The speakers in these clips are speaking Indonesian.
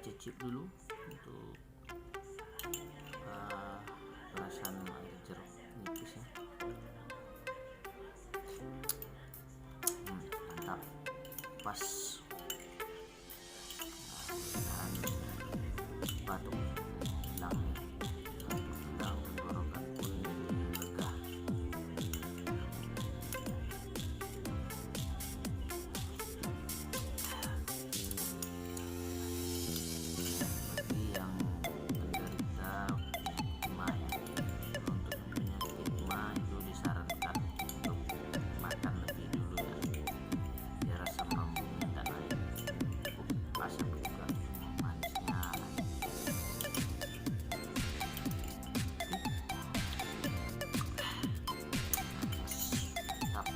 cicip dulu untuk perasaan air jeruk nipis ya. Mantap, pas. Dan batuk hilang, tenggorokan pun lega. Bagi yang menderita MA ya, untuk penyakit MA itu disarankan untuk makan lebih dulu ya, biar asam lambungnya tak naik. Asam juga manisnya. Mantap.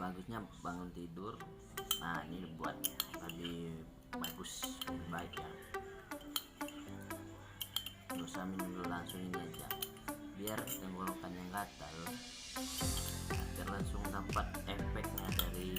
Bagusnya bangun tidur, nah ini buat lebih bagus, lebih baik ya. Nggak usah minum dulu, langsung ini aja, biar tenggorokan yang gatal, biar langsung dapat efeknya dari